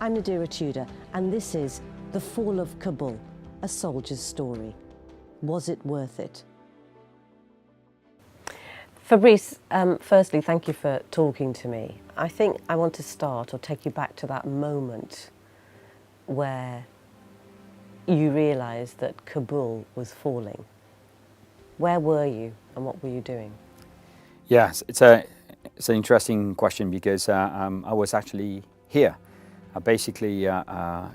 I'm Nadira Tudor, and this is The Fall of Kabul, a soldier's story. Was it worth it? Fabrice, firstly, thank you for talking to me. I think I want to start or take you back to that moment where you realised that Kabul was falling. Where were you and what were you doing? Yes, it's an interesting question because I was actually here. I basically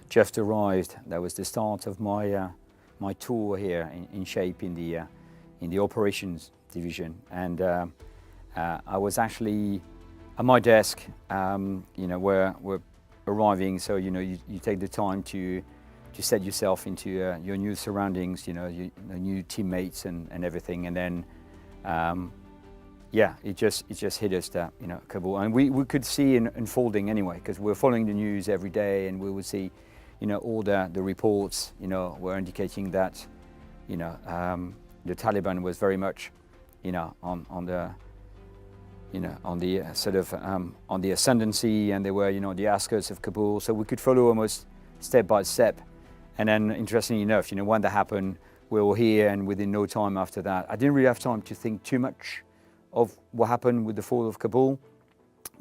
just arrived. That was the start of my my tour here in SHAPE in the operations division, and I was actually at my desk. We're arriving, so you take the time to set yourself into your new surroundings, your new teammates and everything, and then yeah, it just hit us that Kabul, and we could see it unfolding anyway because we're following the news every day, and we would see all the reports were indicating that the Taliban was very much on the sort of on the ascendancy, and they were the outskirts of Kabul, so we could follow almost step by step. And then, interestingly enough, when that happened, we were here, and within no time after that, I didn't really have time to think too much of what happened with the fall of Kabul,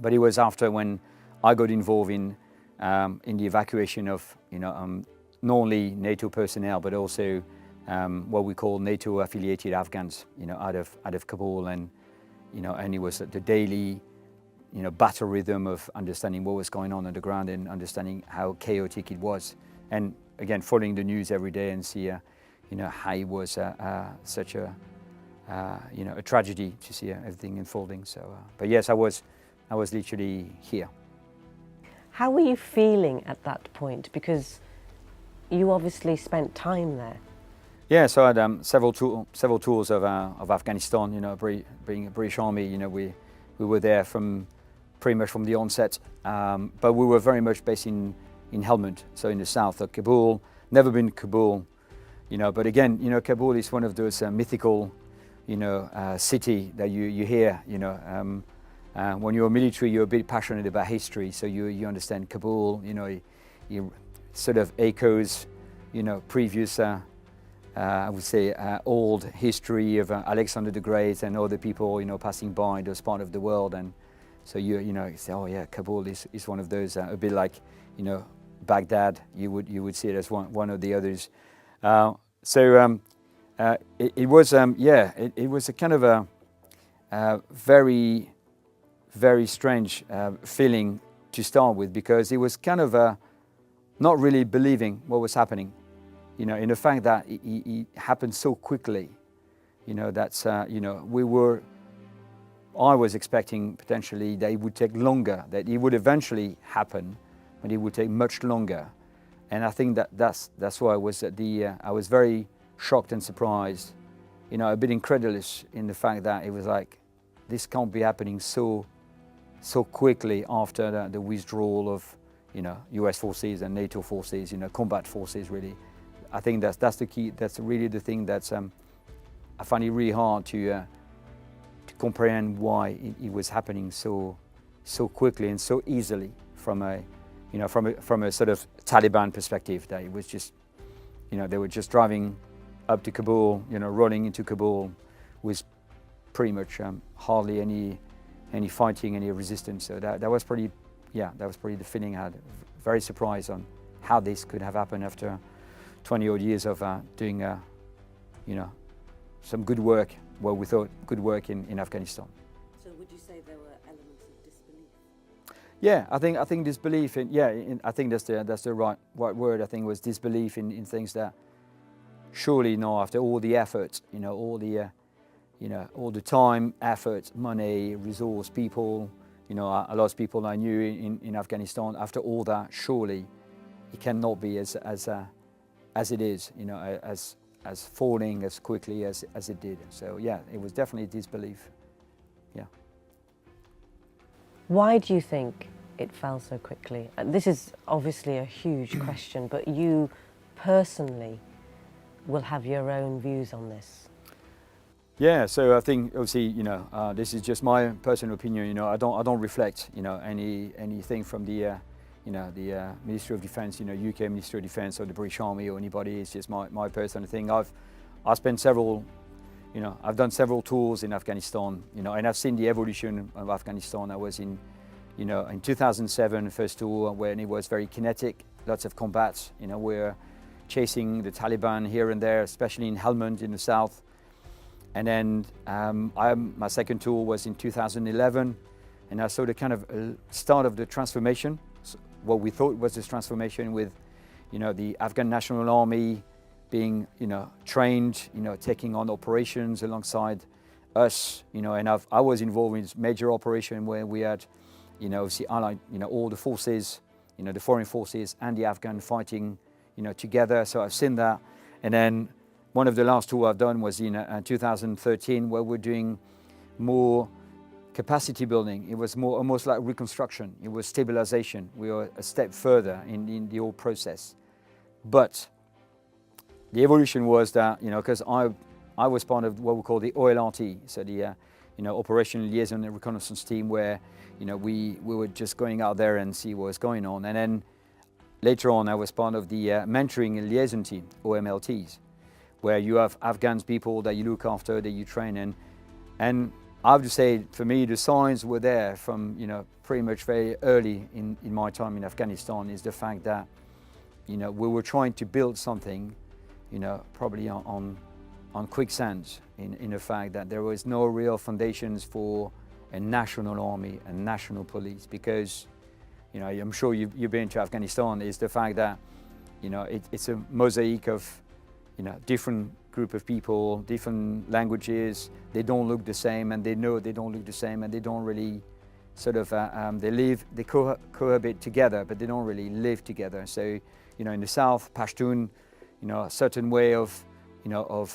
but it was after when I got involved in the evacuation of not only NATO personnel but also what we call NATO-affiliated Afghans, out of Kabul, and and it was the daily battle rhythm of understanding what was going on the ground and understanding how chaotic it was, and again following the news every day and see how it was such a a tragedy to see everything unfolding. So, but yes, I was literally here. How were you feeling at that point? Because you obviously spent time there. Yeah, so I had several tours of Afghanistan. Being a British Army, we were there from pretty much from the onset. But we were very much based in Helmand, so in the south of Kabul. Never been to Kabul, But again, Kabul is one of those mythical, city that you hear. When you're military, you're a bit passionate about history, so you understand Kabul. You sort of echoes, previous. I would say old history of Alexander the Great and other people, passing by in those part of the world, and so you say, oh yeah, Kabul is one of those, a bit like, Baghdad. You would see it as one of the others. It was it was a kind of a very, very strange feeling to start with, because it was kind of not really believing what was happening. In the fact that it happened so quickly, I was expecting potentially that it would take longer, that it would eventually happen, but it would take much longer. And I think that's why I was I was very shocked and surprised, a bit incredulous in the fact that it was like, this can't be happening so quickly after the withdrawal of, US forces and NATO forces, combat forces really. I think that's the key. That's really the thing that's I find it really hard to comprehend why it was happening so quickly and so easily from a from a sort of Taliban perspective. That it was just they were just driving up to Kabul, rolling into Kabul with pretty much hardly any fighting, any resistance. So that was pretty that was pretty the feeling I had. Very surprised on how this could have happened after 20 odd years of doing, some good work, well, we thought good work in Afghanistan. So would you say there were elements of disbelief? Yeah, I think disbelief I think that's the right word. I think was disbelief in things that surely now, after all the effort, all the time, effort, money, resource, people, a lot of people I knew in Afghanistan, after all that, surely it cannot be as it is, as falling as quickly as it did. So yeah, it was definitely disbelief. Yeah. Why do you think it fell so quickly? This is obviously a huge question, but you personally will have your own views on this. Yeah, so I think obviously this is just my personal opinion. I don't reflect anything from the the Ministry of Defence, UK Ministry of Defence or the British Army or anybody. It's just my personal thing. I've spent several, I've done several tours in Afghanistan, and I've seen the evolution of Afghanistan. I was in 2007, first tour, when it was very kinetic, lots of combat. We're chasing the Taliban here and there, especially in Helmand in the south. And then my second tour was in 2011, and I saw the kind of start of the transformation, what we thought was this transformation with, the Afghan National Army being, trained, taking on operations alongside us, and I was involved in this major operation where we had, obviously allied, all the forces, the foreign forces and the Afghan fighting, together. So I've seen that. And then one of the last tours I've done was in 2013, where we're doing more capacity building. It was more almost like reconstruction. It was stabilization. We were a step further in the whole process. But the evolution was that, because I was part of what we call the OLRT, so the Operational Liaison and Reconnaissance Team, where we were just going out there and see what was going on. And then later on, I was part of the Mentoring and Liaison Team, OMLTs, where you have Afghan people that you look after, that you train in. And I have to say, for me, the signs were there from, pretty much very early in my time in Afghanistan, is the fact that, we were trying to build something, probably on quicksand, in the fact that there was no real foundations for a national army and national police, because, I'm sure you've been to Afghanistan, is the fact that, it's a mosaic of, different group of people, different languages. They don't look the same, and they know they don't look the same, and they don't really sort of, they cohabit together, but they don't really live together. So, in the south, Pashtun, a certain way of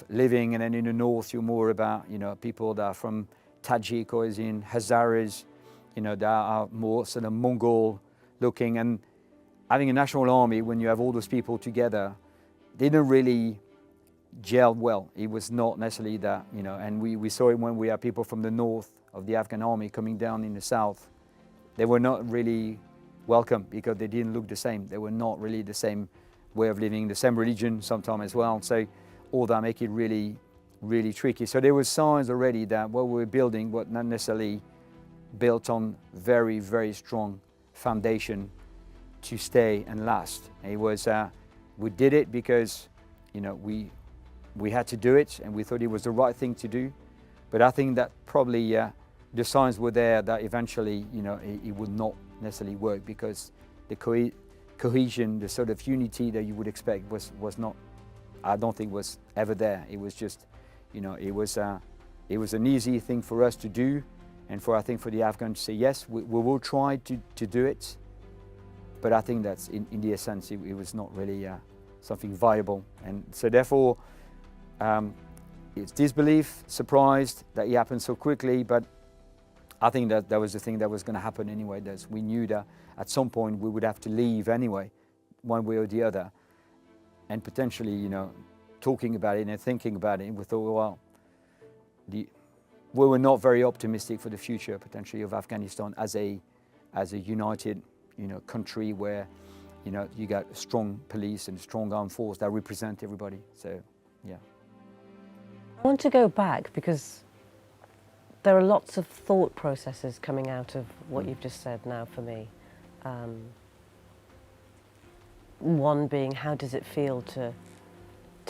living, and then in the north, you're more about, people that are from Tajik or in Hazaras, that are more sort of Mongol looking. And having a national army, when you have all those people together, they didn't really gel well. It was not necessarily that, and we saw it when we had people from the north of the Afghan army coming down in the south. They were not really welcome because they didn't look the same. They were not really the same way of living, the same religion sometimes as well. So all that make it really, really tricky. So there were signs already that what we were building was not necessarily built on very, very strong foundation to stay and last. It was, we did it because, we had to do it, and we thought it was the right thing to do. But I think that probably the signs were there that eventually, it would not necessarily work, because the cohesion, the sort of unity that you would expect was not, I don't think was ever there. It was just, it was an easy thing for us to do, and I think for the Afghans to say, yes, we will try to do it. But I think that's in the essence, it was not really something viable. And so therefore, it's disbelief, surprised that it happened so quickly, but I think that was the thing that was going to happen anyway. That we knew that at some point we would have to leave anyway, one way or the other. And potentially, talking about it and thinking about it, we thought, well, we were not very optimistic for the future, potentially, of Afghanistan as a united, country where, you got a strong police and a strong armed force that represent everybody. So, yeah. I want to go back, because there are lots of thought processes coming out of what you've just said now for me. One being, how does it feel to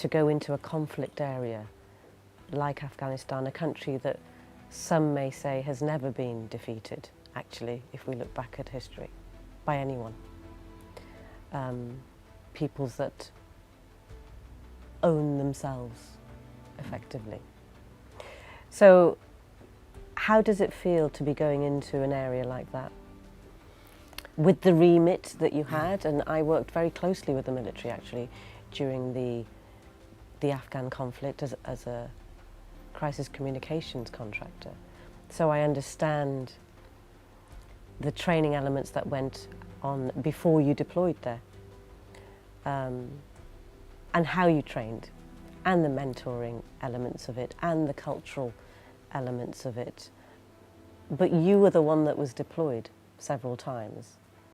go into a conflict area like Afghanistan, a country that some may say has never been defeated, actually, if we look back at history, by anyone. Peoples that own themselves, effectively. So how does it feel to be going into an area like that? With the remit that you had, and I worked very closely with the military, actually, during the Afghan conflict as a crisis communications contractor. So I understand the training elements that went on before you deployed there, and how you trained, and the mentoring elements of it, and the cultural elements of it. But you were the one that was deployed several times.